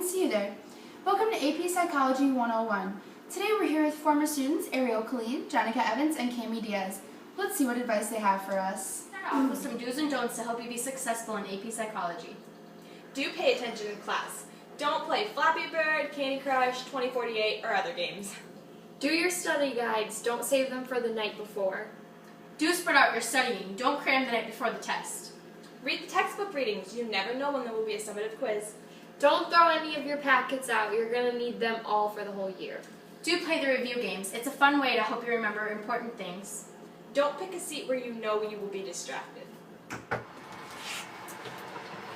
and see you there. Welcome to AP Psychology 101. Today we're here with former students Ariel Colleen, Janica Evans, and Cami Diaz. Let's see what advice they have for us. Start off with some do's and don'ts to help you be successful in AP Psychology. Do pay attention in class. Don't play Flappy Bird, Candy Crush, 2048, or other games. Do your study guides. Don't save them for the night before. Do spread out your studying. Don't cram the night before the test. Read the textbook readings. You never know when there will be a summative quiz. Don't throw any of your packets out. You're going to need them all for the whole year. Do play the review games. It's a fun way to help you remember important things. Don't pick a seat where you know you will be distracted.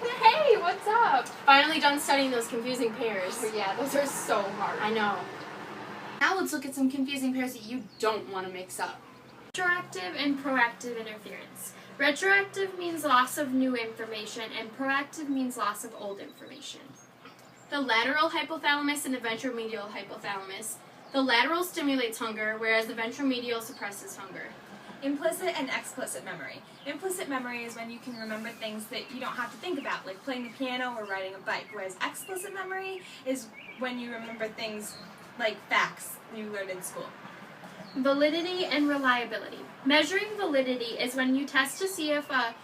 Hey, what's up? Finally done studying those confusing pairs. Oh, yeah, those are so hard. I know. Now let's look at some confusing pairs that you don't want to mix up. Retroactive and proactive interference. Retroactive means loss of new information, and proactive means loss of old information. The lateral hypothalamus and the ventromedial hypothalamus. The lateral stimulates hunger, whereas the ventromedial suppresses hunger. Implicit and explicit memory. Implicit memory is when you can remember things that you don't have to think about, like playing the piano or riding a bike, whereas explicit memory is when you remember things like facts you learned in school. Validity and reliability. Measuring validity is when you test to see if a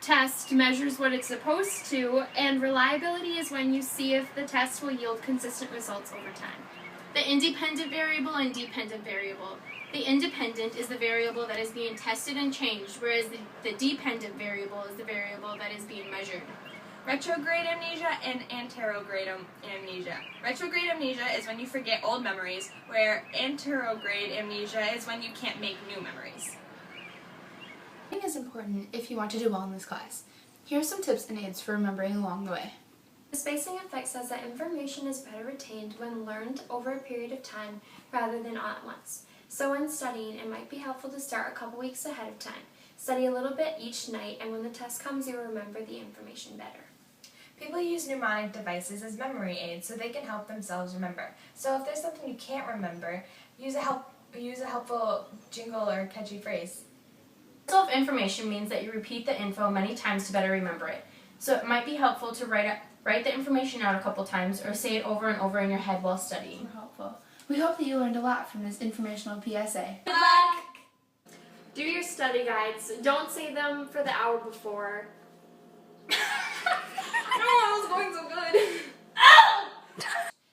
test measures what it's supposed to, and reliability is when you see if the test will yield consistent results over time. The independent variable and dependent variable. The independent is the variable that is being tested and changed, whereas the dependent variable is the variable that is being measured. Retrograde amnesia and anterograde amnesia. Retrograde amnesia is when you forget old memories, where anterograde amnesia is when you can't make new memories. Reading is important if you want to do well in this class. Here are some tips and aids for remembering along the way. The spacing effect says that information is better retained when learned over a period of time rather than all at once. So when studying, it might be helpful to start a couple weeks ahead of time. Study a little bit each night, and when the test comes, you'll remember the information better. People use mnemonic devices as memory aids so they can help themselves remember. So if there's something you can't remember, use a helpful jingle or catchy phrase. Self-information means that you repeat the info many times to better remember it. So it might be helpful to write the information out a couple times or say it over and over in your head while studying. Helpful. We hope that you learned a lot from this informational PSA. Good luck! Do your study guides. Don't say them for the hour before. I was going so good.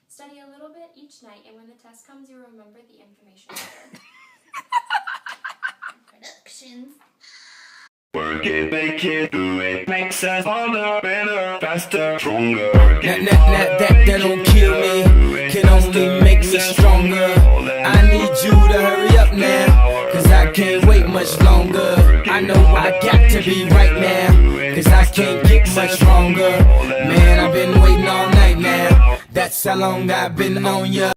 Study a little bit each night, and when the test comes, you'll remember the information better. Productions. Work it, make it, do it, makes us harder, better, faster, stronger. That don't kill me, can only make me stronger. I need you to hurry up now, cause I can't wait much longer. I know I got to be right now, cause I can't get much stronger. Man, I've been waiting all night now, that's how long I've been on ya.